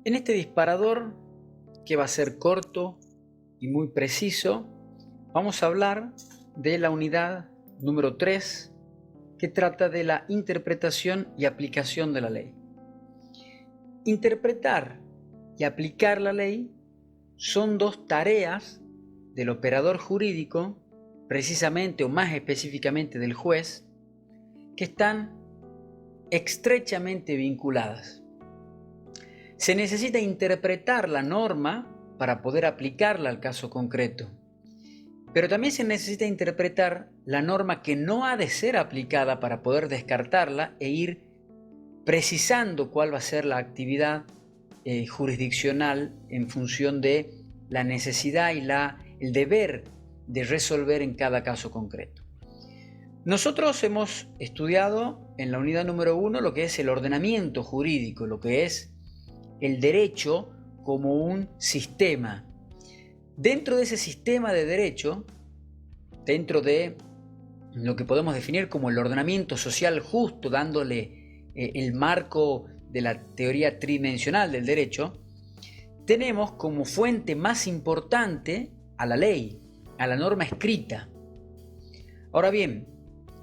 En este disparador, que va a ser corto y muy preciso, vamos a hablar de la unidad número 3, que trata de la interpretación y aplicación de la ley. Interpretar y aplicar la ley son dos tareas del operador jurídico, precisamente o más específicamente del juez, que están estrechamente vinculadas. Se necesita interpretar la norma para poder aplicarla al caso concreto, pero también se necesita interpretar la norma que no ha de ser aplicada para poder descartarla e ir precisando cuál va a ser la actividad jurisdiccional en función de la necesidad y el deber de resolver en cada caso concreto. Nosotros hemos estudiado en la unidad número 1 lo que es el ordenamiento jurídico, lo que es el derecho como un sistema. Dentro de ese sistema de derecho, dentro de lo que podemos definir como el ordenamiento social justo, dándole el marco de la teoría tridimensional del derecho, tenemos como fuente más importante a la ley, a la norma escrita. Ahora bien,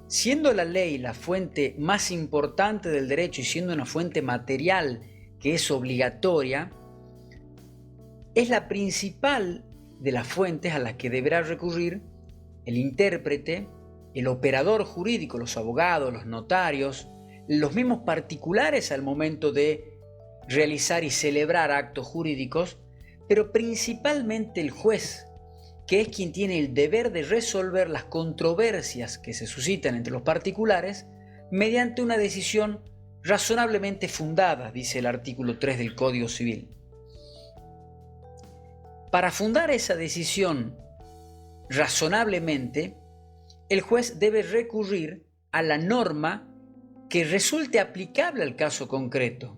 siendo la ley la fuente más importante del derecho y siendo una fuente material que es obligatoria, es la principal de las fuentes a las que deberá recurrir el intérprete, el operador jurídico, los abogados, los notarios, los mismos particulares al momento de realizar y celebrar actos jurídicos, pero principalmente el juez, que es quien tiene el deber de resolver las controversias que se suscitan entre los particulares mediante una decisión razonablemente fundada, dice el artículo 3 del Código Civil. Para fundar esa decisión razonablemente, el juez debe recurrir a la norma que resulte aplicable al caso concreto.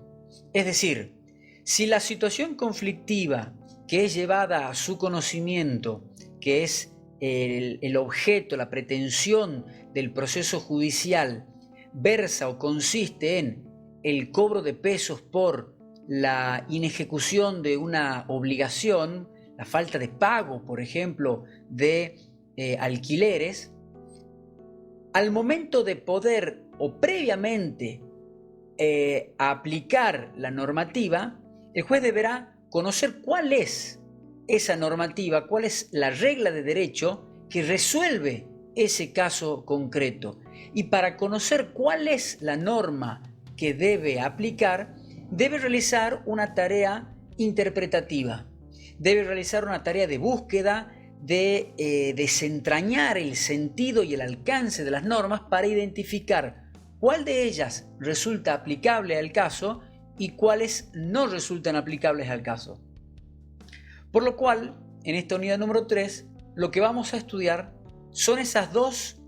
Es decir, si la situación conflictiva que es llevada a su conocimiento, que es el objeto, la pretensión del proceso judicial, versa o consiste en el cobro de pesos por la inejecución de una obligación, la falta de pago, por ejemplo, de alquileres, al momento de poder o previamente aplicar la normativa, el juez deberá conocer cuál es esa normativa, cuál es la regla de derecho que resuelve ese caso concreto. Y para conocer cuál es la norma que debe aplicar, debe realizar una tarea interpretativa, debe realizar una tarea de búsqueda, de desentrañar el sentido y el alcance de las normas para identificar cuál de ellas resulta aplicable al caso y cuáles no resultan aplicables al caso. Por lo cual, en esta unidad número 3, lo que vamos a estudiar son esas dos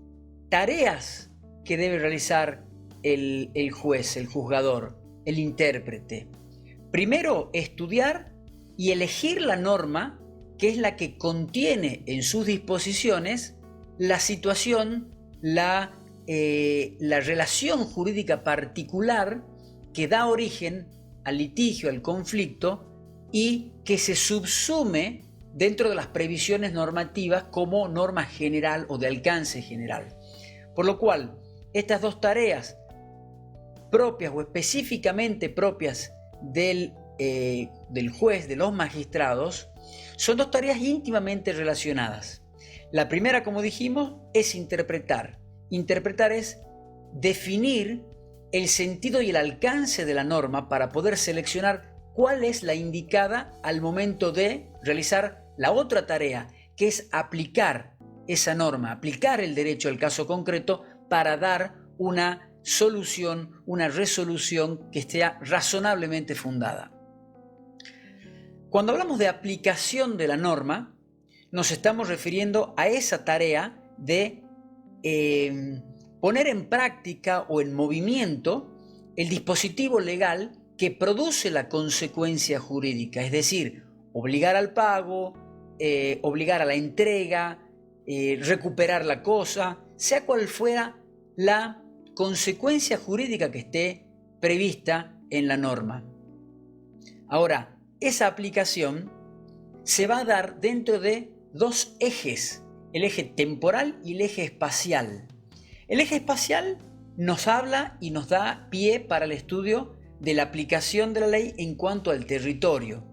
tareas que debe realizar el juez, el juzgador, el intérprete. Primero, estudiar y elegir la norma que es la que contiene en sus disposiciones la situación, la relación jurídica particular que da origen al litigio, al conflicto, y que se subsume dentro de las previsiones normativas como norma general o de alcance general. Por lo cual, estas dos tareas propias o específicamente propias del juez, de los magistrados, son dos tareas íntimamente relacionadas. La primera, como dijimos, es interpretar. Interpretar es definir el sentido y el alcance de la norma para poder seleccionar cuál es la indicada al momento de realizar la otra tarea, que es aplicar esa norma, aplicar el derecho al caso concreto para dar una solución, una resolución que esté razonablemente fundada. Cuando hablamos de aplicación de la norma, nos estamos refiriendo a esa tarea de poner en práctica o en movimiento el dispositivo legal que produce la consecuencia jurídica, es decir, obligar al pago, obligar a la entrega, recuperar la cosa, sea cual fuera la consecuencia jurídica que esté prevista en la norma. Ahora, esa aplicación se va a dar dentro de dos ejes, el eje temporal y el eje espacial. El eje espacial nos habla y nos da pie para el estudio de la aplicación de la ley en cuanto al territorio.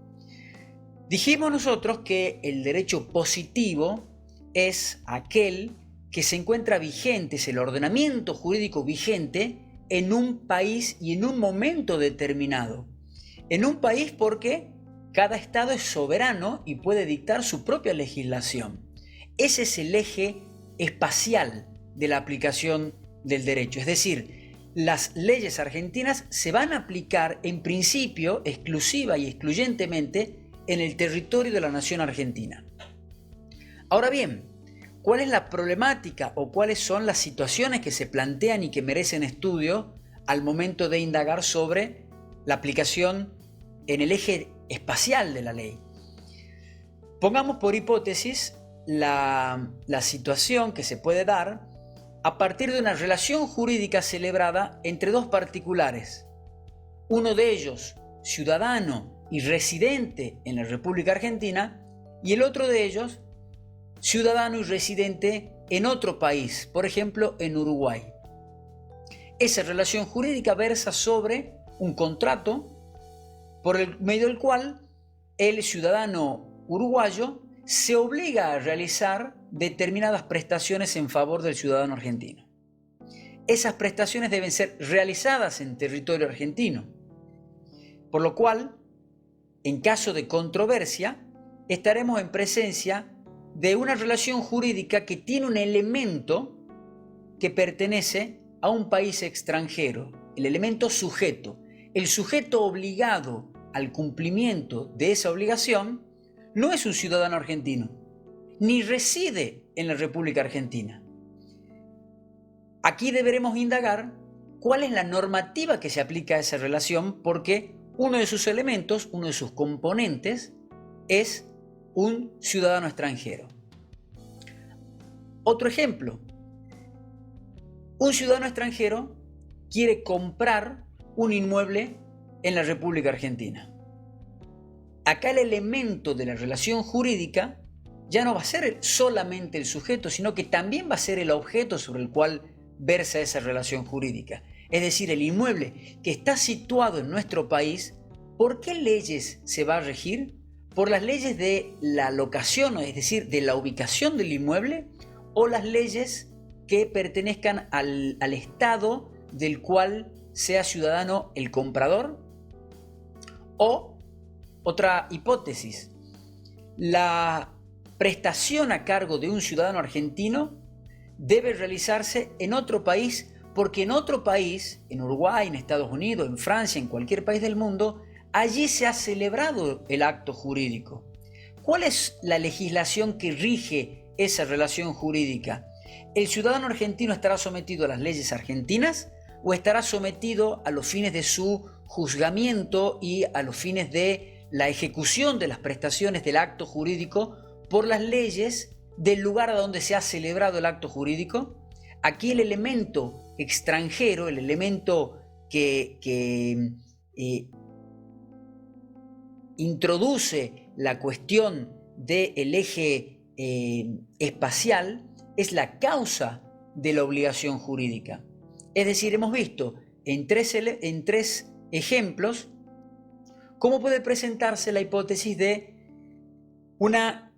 Dijimos nosotros que el derecho positivo es aquel que se encuentra vigente, es el ordenamiento jurídico vigente en un país y en un momento determinado. En un país porque cada estado es soberano y puede dictar su propia legislación. Ese es el eje espacial de la aplicación del derecho. Es decir, las leyes argentinas se van a aplicar en principio exclusiva y excluyentemente en el territorio de la nación argentina. Ahora bien, ¿cuál es la problemática o cuáles son las situaciones que se plantean y que merecen estudio al momento de indagar sobre la aplicación en el eje espacial de la ley? Pongamos por hipótesis la situación que se puede dar a partir de una relación jurídica celebrada entre dos particulares. Uno de ellos, ciudadano y residente en la República Argentina, y el otro de ellos, ciudadano y residente en otro país, por ejemplo en Uruguay. Esa relación jurídica versa sobre un contrato por el medio del cual el ciudadano uruguayo se obliga a realizar determinadas prestaciones en favor del ciudadano argentino. Esas prestaciones deben ser realizadas en territorio argentino, por lo cual, en caso de controversia, estaremos en presencia de una relación jurídica que tiene un elemento que pertenece a un país extranjero, el elemento sujeto. El sujeto obligado al cumplimiento de esa obligación no es un ciudadano argentino, ni reside en la República Argentina. Aquí deberemos indagar cuál es la normativa que se aplica a esa relación, porque uno de sus elementos, uno de sus componentes, es un ciudadano extranjero. Otro ejemplo, un ciudadano extranjero quiere comprar un inmueble en la República Argentina. Acá el elemento de la relación jurídica ya no va a ser solamente el sujeto, sino que también va a ser el objeto sobre el cual versa esa relación jurídica. Es decir, el inmueble que está situado en nuestro país, ¿por qué leyes se va a regir? ¿Por las leyes de la locación, es decir, de la ubicación del inmueble, o las leyes que pertenezcan al estado del cual sea ciudadano el comprador? O, otra hipótesis, la prestación a cargo de un ciudadano argentino debe realizarse en otro país, porque en otro país, en Uruguay, en Estados Unidos, en Francia, en cualquier país del mundo, allí se ha celebrado el acto jurídico. ¿Cuál es la legislación que rige esa relación jurídica? ¿El ciudadano argentino estará sometido a las leyes argentinas o estará sometido a los fines de su juzgamiento y a los fines de la ejecución de las prestaciones del acto jurídico por las leyes del lugar a donde se ha celebrado el acto jurídico? Aquí el elemento extranjero, el elemento que introduce la cuestión del eje espacial, es la causa de la obligación jurídica. Es decir, hemos visto en tres ejemplos cómo puede presentarse la hipótesis de una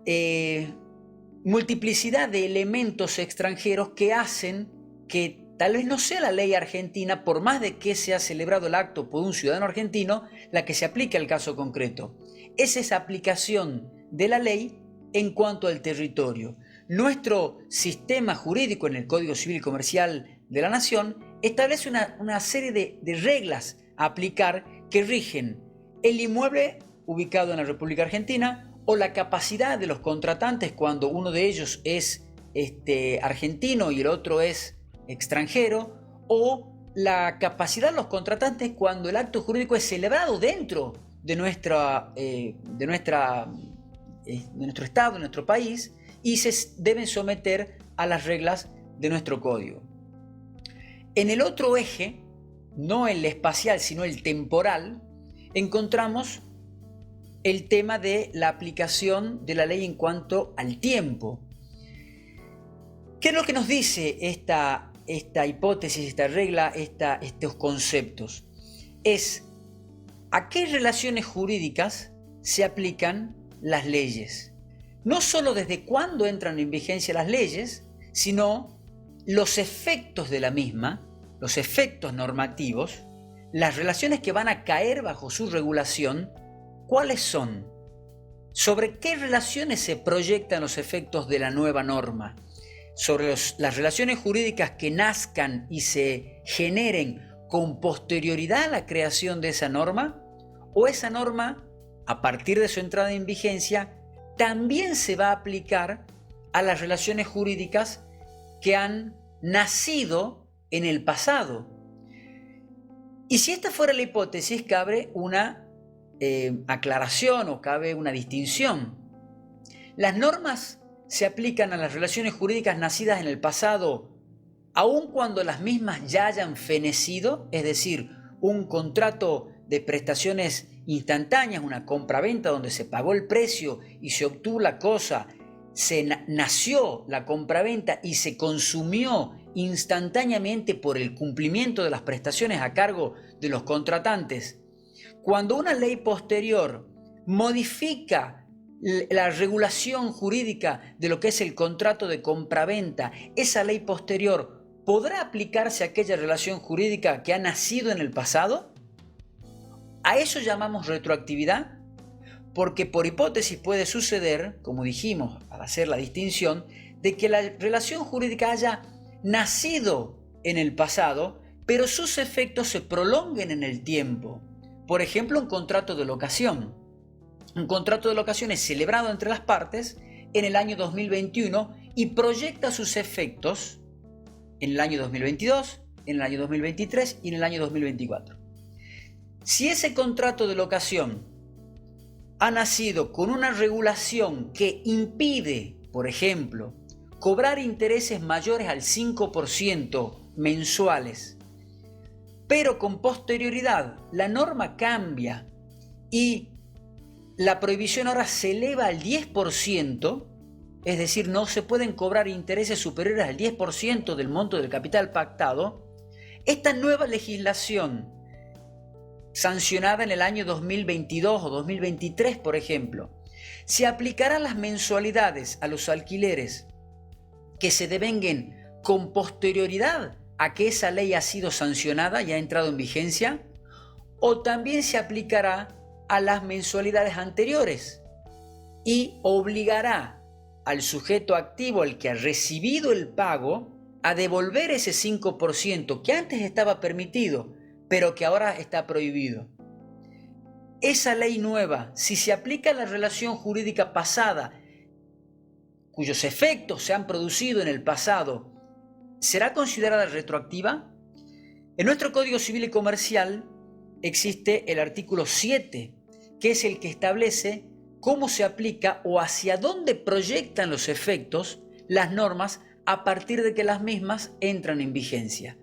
multiplicidad de elementos extranjeros que hacen que tal vez no sea la ley argentina, por más de que se ha celebrado el acto por un ciudadano argentino, la que se aplique al caso concreto. Es esa aplicación de la ley en cuanto al territorio. Nuestro sistema jurídico en el Código Civil y Comercial de la Nación establece una serie de reglas a aplicar que rigen el inmueble ubicado en la República Argentina o la capacidad de los contratantes cuando uno de ellos es argentino y el otro es extranjero, o la capacidad de los contratantes cuando el acto jurídico es celebrado dentro de nuestro estado, de nuestro país, y se deben someter a las reglas de nuestro código. En el otro eje, no el espacial, sino el temporal, encontramos el tema de la aplicación de la ley en cuanto al tiempo. ¿Qué es lo que nos dice esta hipótesis, esta regla, estos conceptos? Es a qué relaciones jurídicas se aplican las leyes. No solo desde cuándo entran en vigencia las leyes, sino los efectos de la misma, los efectos normativos, las relaciones que van a caer bajo su regulación, ¿cuáles son? ¿Sobre qué relaciones se proyectan los efectos de la nueva norma? ¿Sobre las relaciones jurídicas que nazcan y se generen con posterioridad a la creación de esa norma? ¿O esa norma, a partir de su entrada en vigencia, también se va a aplicar a las relaciones jurídicas que han nacido en el pasado? Y si esta fuera la hipótesis, cabe una aclaración o cabe una distinción. Las normas se aplican a las relaciones jurídicas nacidas en el pasado, aun cuando las mismas ya hayan fenecido, es decir, un contrato de prestaciones instantáneas, una compraventa donde se pagó el precio y se obtuvo la cosa, nació la compraventa y se consumió instantáneamente por el cumplimiento de las prestaciones a cargo de los contratantes. Cuando una ley posterior modifica la regulación jurídica de lo que es el contrato de compraventa, esa ley posterior podrá aplicarse a aquella relación jurídica que ha nacido en el pasado. A eso llamamos retroactividad, porque por hipótesis puede suceder, como dijimos al hacer la distinción, de que la relación jurídica haya nacido en el pasado, pero sus efectos se prolonguen en el tiempo. Por ejemplo, un contrato de locación. Un contrato de locación es celebrado entre las partes en el año 2021 y proyecta sus efectos en el año 2022, en el año 2023 y en el año 2024. Si ese contrato de locación ha nacido con una regulación que impide, por ejemplo, cobrar intereses mayores al 5% mensuales, pero con posterioridad la norma cambia y la prohibición ahora se eleva al 10%, es decir, no se pueden cobrar intereses superiores al 10% del monto del capital pactado, esta nueva legislación sancionada en el año 2022 o 2023, por ejemplo, se aplicará las mensualidades a los alquileres que se devenguen con posterioridad a que esa ley ha sido sancionada y ha entrado en vigencia, o también se aplicará a las mensualidades anteriores y obligará al sujeto activo, el que ha recibido el pago, a devolver ese 5% que antes estaba permitido, pero que ahora está prohibido. Esa ley nueva, si se aplica a la relación jurídica pasada, cuyos efectos se han producido en el pasado, ¿será considerada retroactiva? En nuestro Código Civil y Comercial existe el artículo 7, que es el que establece cómo se aplica o hacia dónde proyectan los efectos las normas a partir de que las mismas entran en vigencia.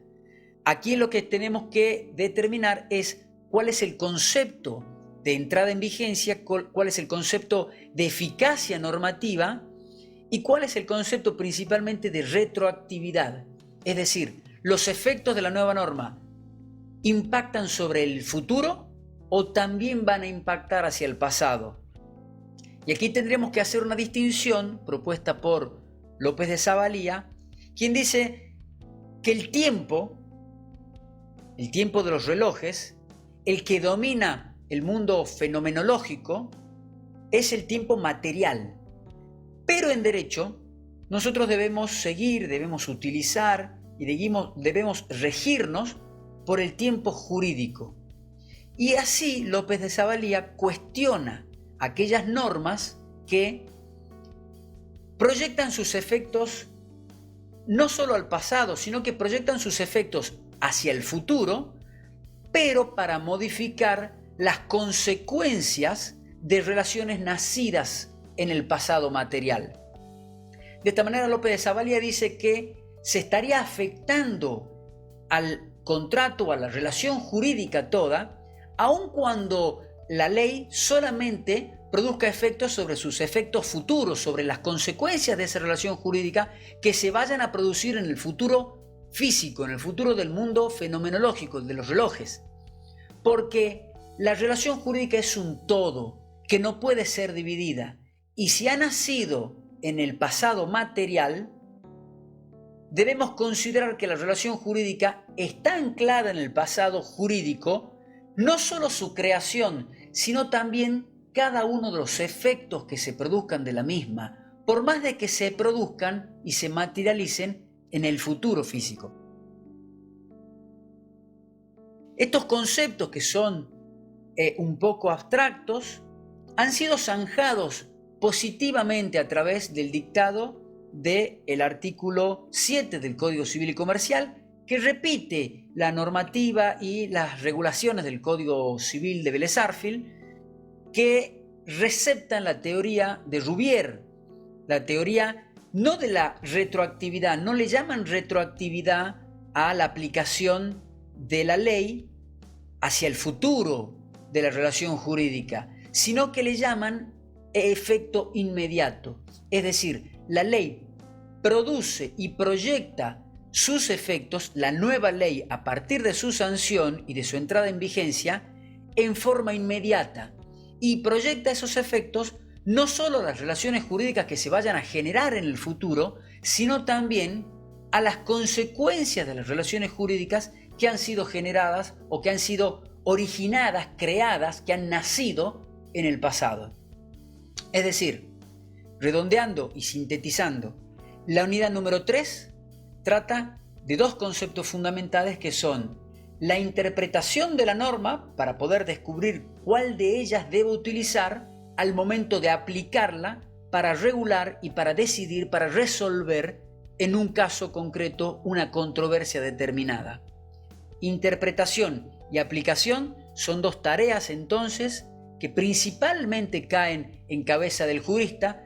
Aquí lo que tenemos que determinar es cuál es el concepto de entrada en vigencia, cuál es el concepto de eficacia normativa y cuál es el concepto principalmente de retroactividad. Es decir, los efectos de la nueva norma impactan sobre el futuro o también van a impactar hacia el pasado. Y aquí tendremos que hacer una distinción propuesta por López de Zavalía, quien dice que el tiempo de los relojes, el que domina el mundo fenomenológico, es el tiempo material. Pero en derecho, nosotros debemos seguir, debemos utilizar y debemos regirnos por el tiempo jurídico. Y así López de Zavalía cuestiona aquellas normas que proyectan sus efectos no solo al pasado, sino que proyectan sus efectos hacia el futuro, pero para modificar las consecuencias de relaciones nacidas en el pasado material. De esta manera, López de Zavalía dice que se estaría afectando al contrato, a la relación jurídica toda, aun cuando la ley solamente produzca efectos sobre sus efectos futuros, sobre las consecuencias de esa relación jurídica que se vayan a producir en el futuro físico, en el futuro del mundo fenomenológico, de los relojes. Porque la relación jurídica es un todo que no puede ser dividida. Y si ha nacido en el pasado material, debemos considerar que la relación jurídica está anclada en el pasado jurídico, no solo su creación, sino también cada uno de los efectos que se produzcan de la misma, por más de que se produzcan y se materialicen en el futuro físico. Estos conceptos, que son un poco abstractos, han sido zanjados positivamente a través del dictado del artículo 7 del Código Civil y Comercial, que repite la normativa y las regulaciones del Código Civil de Vélez-Sarsfield, que receptan la teoría de Rouvier, la teoría no de la retroactividad, no le llaman retroactividad a la aplicación de la ley hacia el futuro de la relación jurídica, sino que le llaman efecto inmediato. Es decir, la ley produce y proyecta sus efectos, la nueva ley, a partir de su sanción y de su entrada en vigencia, en forma inmediata, y proyecta esos efectos no solo a las relaciones jurídicas que se vayan a generar en el futuro, sino también a las consecuencias de las relaciones jurídicas que han sido generadas o que han sido originadas, creadas, que han nacido en el pasado. Es decir, redondeando y sintetizando, la unidad número 3 trata de dos conceptos fundamentales, que son la interpretación de la norma para poder descubrir cuál de ellas debo utilizar al momento de aplicarla para regular y para decidir, para resolver en un caso concreto una controversia determinada. Interpretación y aplicación son dos tareas entonces que principalmente caen en cabeza del jurista,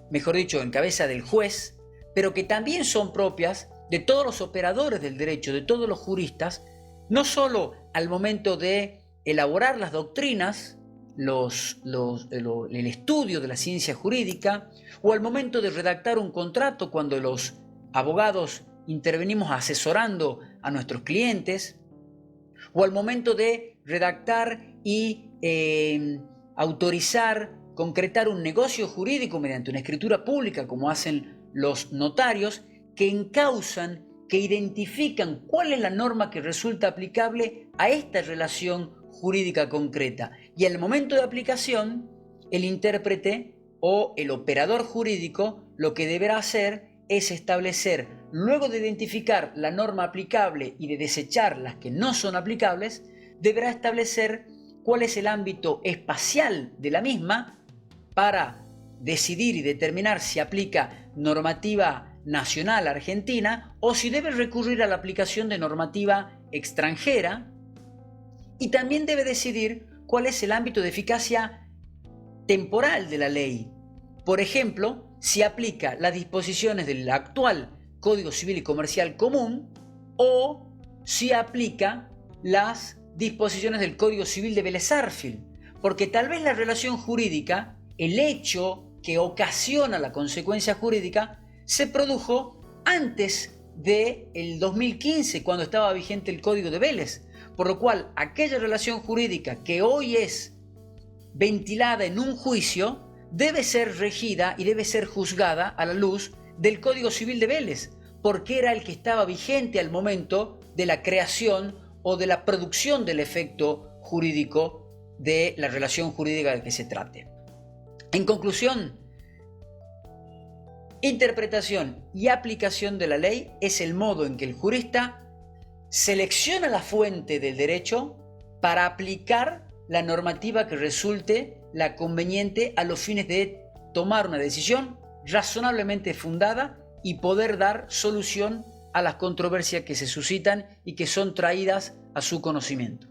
mejor dicho, en cabeza del juez, pero que también son propias de todos los operadores del derecho, de todos los juristas, no solo al momento de elaborar las doctrinas, el estudio de la ciencia jurídica, o al momento de redactar un contrato, cuando los abogados intervenimos asesorando a nuestros clientes, o al momento de redactar y autorizar, concretar un negocio jurídico mediante una escritura pública, como hacen los notarios, que encausan, que identifican cuál es la norma que resulta aplicable a esta relación jurídica concreta. Y al momento de aplicación, el intérprete o el operador jurídico lo que deberá hacer es establecer, luego de identificar la norma aplicable y de desechar las que no son aplicables, deberá establecer cuál es el ámbito espacial de la misma para decidir y determinar si aplica normativa nacional argentina o si debe recurrir a la aplicación de normativa extranjera, y también debe decidir cuál es el ámbito de eficacia temporal de la ley. Por ejemplo, si aplica las disposiciones del actual Código Civil y Comercial común o si aplica las disposiciones del Código Civil de Vélez-Sarsfield, porque tal vez la relación jurídica, el hecho que ocasiona la consecuencia jurídica, se produjo antes del 2015, cuando estaba vigente el Código de Vélez, por lo cual aquella relación jurídica que hoy es ventilada en un juicio debe ser regida y debe ser juzgada a la luz del Código Civil de Vélez, porque era el que estaba vigente al momento de la creación o de la producción del efecto jurídico de la relación jurídica de que se trate. En conclusión, interpretación y aplicación de la ley es el modo en que el jurista selecciona la fuente del derecho para aplicar la normativa que resulte la conveniente a los fines de tomar una decisión razonablemente fundada y poder dar solución a las controversias que se suscitan y que son traídas a su conocimiento.